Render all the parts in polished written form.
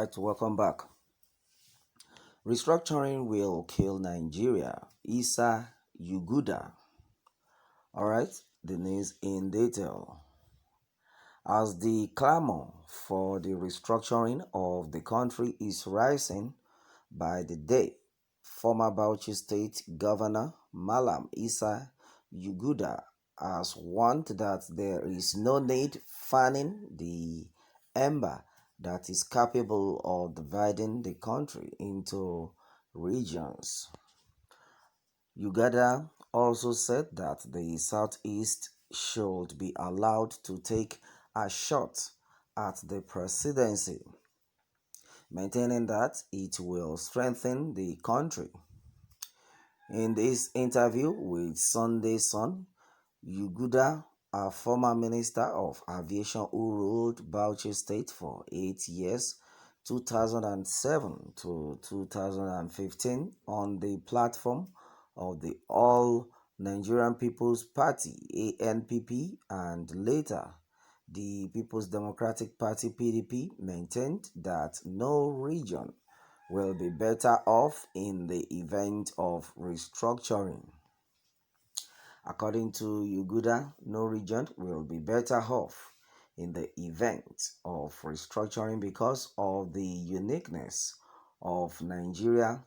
right, welcome back. Restructuring will kill Nigeria. Isa Yuguda. All right, the news in detail. As the clamor for the restructuring of the country is rising by the day, former Bauchi State Governor Malam Isa Yuguda has warned that there is no need fanning the ember that is capable of dividing the country into regions. Uganda also said that the Southeast should be allowed to take a shot at the presidency, maintaining that it will strengthen the country. In this interview with Sunday Sun, Yuguda, a former Minister of Aviation who ruled Bauchi State for 8 years, 2007 to 2015, on the platform of the All Nigerian People's Party (ANPP) and later the People's Democratic Party (PDP), maintained that no region will be better off in the event of restructuring. According to Yuguda, no region will be better off in the event of restructuring because of the uniqueness of Nigeria.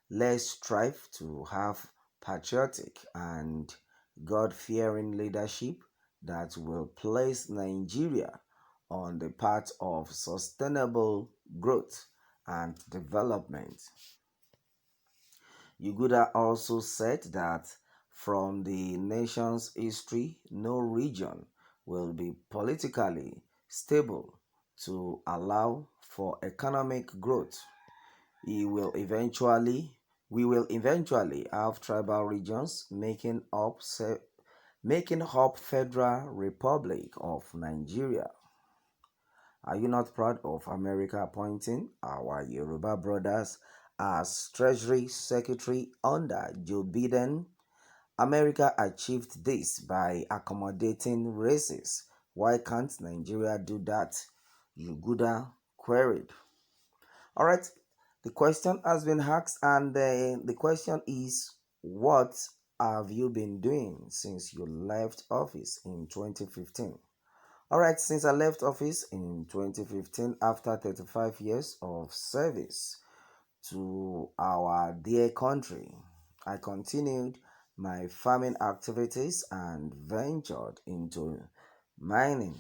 Let's strive to have patriotic and God-fearing leadership that will place Nigeria on the path of sustainable growth and development. Yuguda also said that from the nation's history, no region will be politically stable to allow for economic growth. We will eventually have tribal regions making up Federal Republic of Nigeria. Are you not proud of America appointing our Yoruba brothers as Treasury Secretary under Joe Biden? America achieved this by accommodating races. Why can't Nigeria do that? Yuguda queried. All right, the question has been asked, and the question is, what have you been doing since you left office in 2015? All right, since I left office in 2015 after 35 years of service to our dear country, I continued my farming activities and ventured into mining.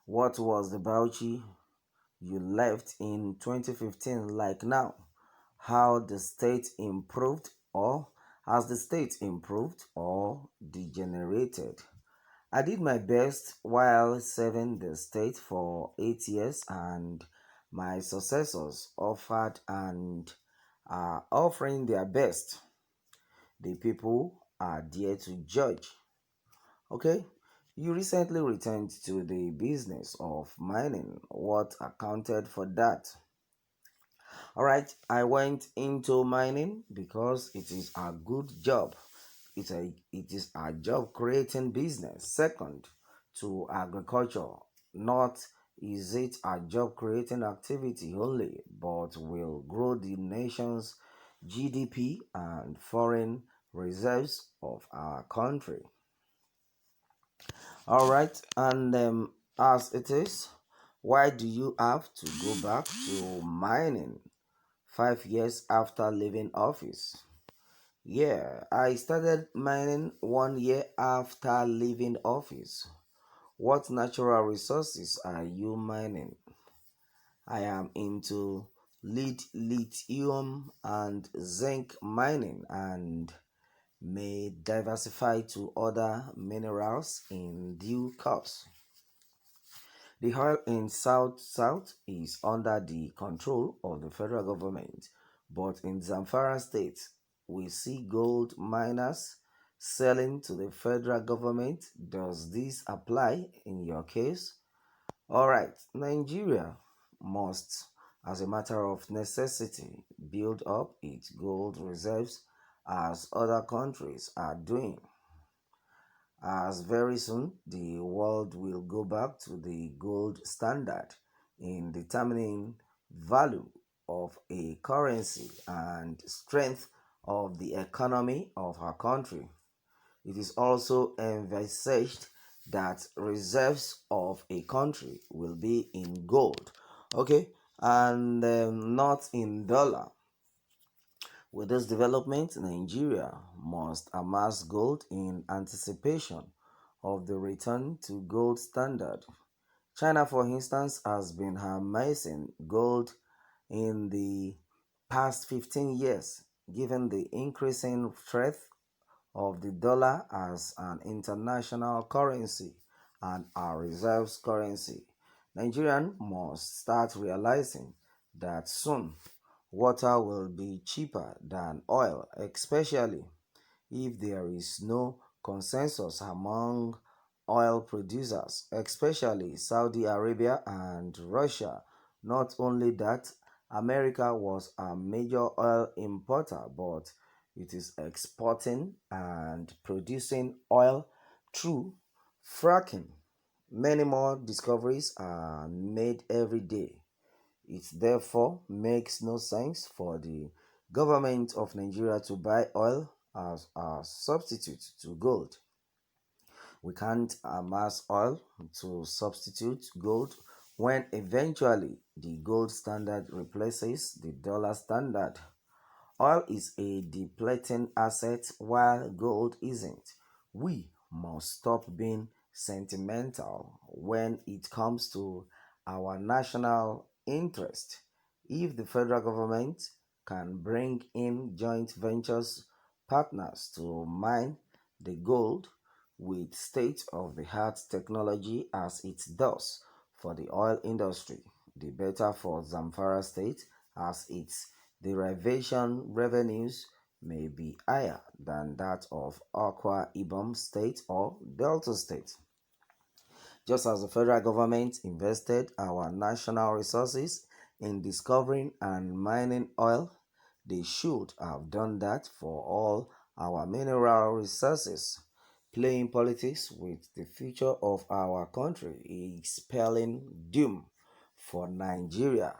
What was the Bauchi you left in 2015 like now? How the state improved, or has the state improved or degenerated? I did my best while serving the state for 8 years, and my successors offered and are offering their best. The people are there to judge. Okay, you recently returned to the business of mining. What accounted for that? All right, I went into mining because it is a good job. It is a job creating business. Second to agriculture, not is it a job creating activity only, but will grow the nation's GDP and foreign reserves of our country. All right, and as it is, why do you have to go back to mining 5 years after leaving office? Yeah, I started mining 1 year after leaving office. What natural resources are you mining? I am into lithium and zinc mining and may diversify to other minerals in due course. The oil in South is under the control of the federal government, but in Zamfara state, we see gold miners selling to the federal government. Does this apply in your case? All right, Nigeria must, as a matter of necessity, build up its gold reserves as other countries are doing, as very soon the world will go back to the gold standard. in determining value of a currency and strength of the economy of our country. It is also envisaged that reserves of a country will be in gold, okay, and not in dollar. With this development, Nigeria must amass gold in anticipation of the return to gold standard. China, for instance, has been amassing gold in the past 15 years, given the increasing threat of the dollar as an international currency and our reserves currency. Nigerians must start realizing that soon water will be cheaper than oil, especially if there is no consensus among oil producers, especially Saudi Arabia and Russia. Not only that, America was a major oil importer, but it is exporting and producing oil through fracking. Many more discoveries are made every day. It therefore makes no sense for the government of Nigeria to buy oil as a substitute to gold. We can't amass oil to substitute gold when eventually the gold standard replaces the dollar standard. Oil is a depleting asset while gold isn't. We must stop being sentimental when it comes to our national interest. If the federal government can bring in joint ventures partners to mine the gold with state of the art technology as it does for the oil industry, the better for Zamfara State as its derivation revenues may be higher than that of Akwa Ibom State or Delta State. Just as the federal government invested our national resources in discovering and mining oil, they should have done that for all our mineral resources. Playing politics with the future of our country is spelling doom for Nigeria.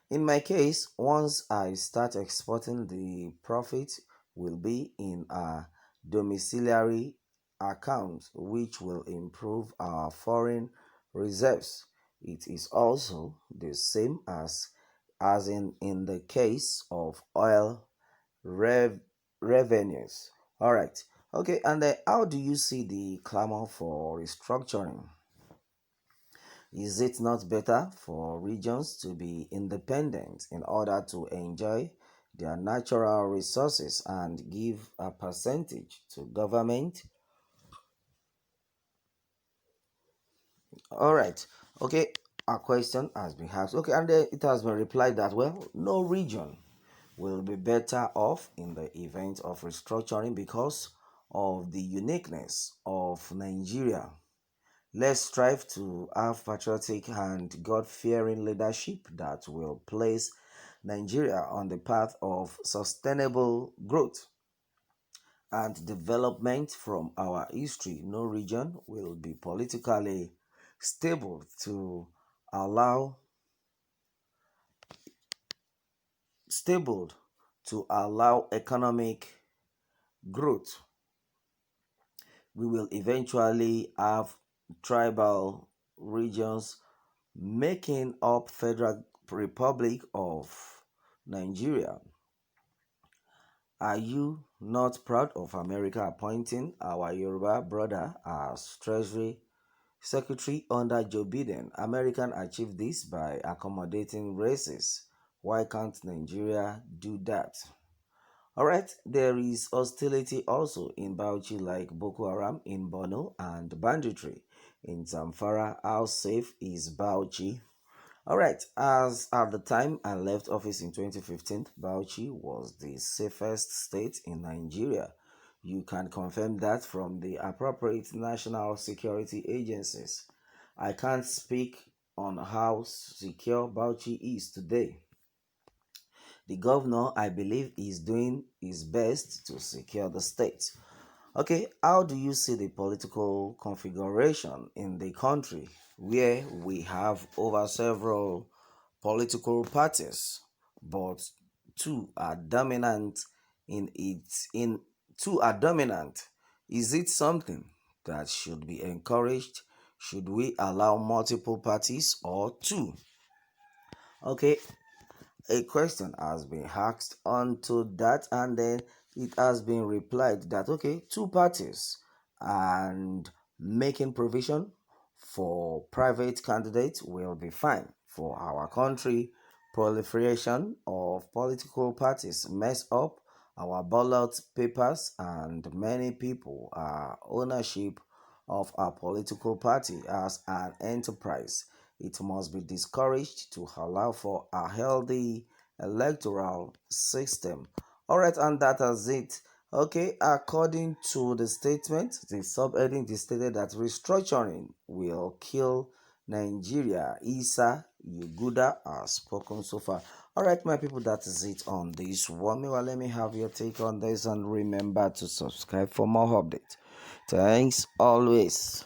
In my case, once I start exporting, the profit will be in a domiciliary account, which will improve our foreign reserves. It is also the same as in the case of oil rev- revenues. All right. Okay, and how do you see the clamor for restructuring? Is it not better for regions to be independent in order to enjoy their natural resources and give a percentage to government? All right. Okay, a question has been asked. Okay, and then it has been replied that, well, no region will be better off in the event of restructuring because of the uniqueness of Nigeria. Let's strive to have patriotic and God fearing leadership that will place Nigeria on the path of sustainable growth and development. From our history. No region will be politically stable to allow stable to allow economic growth. We will eventually have tribal regions making up Federal Republic of Nigeria. Are you not proud of America appointing our Yoruba brother as Treasury Secretary under Joe Biden? American achieved this by accommodating races. Why can't Nigeria do that? Alright, there is hostility also in Bauchi like Boko Haram in Borno and banditry in Zamfara. How safe is Bauchi? Alright, as at the time I left office in 2015, Bauchi was the safest state in Nigeria. You can confirm that from the appropriate national security agencies. I can't speak on how secure Bauchi is today. The governor, I believe, is doing his best to secure the state. Okay, how do you see the political configuration in the country where we have over several political parties, but two are dominant in its in two are dominant? Is it something that should be encouraged? Should we allow multiple parties or two? Okay, a question has been asked onto that, and then it has been replied that okay, two parties and making provision for private candidates will be fine for our country. Proliferation of political parties mess up our ballot papers, and many people are ownership of a political party as an enterprise. It must be discouraged to allow for a healthy electoral system. All right, and that is it. Okay, according to the statement, the subheading is stated that restructuring will kill Nigeria. Isa Yuguda has spoken so far. All right, my people, that is it on this one. Meanwhile, let me have your take on this, and remember to subscribe for more updates. Thanks always.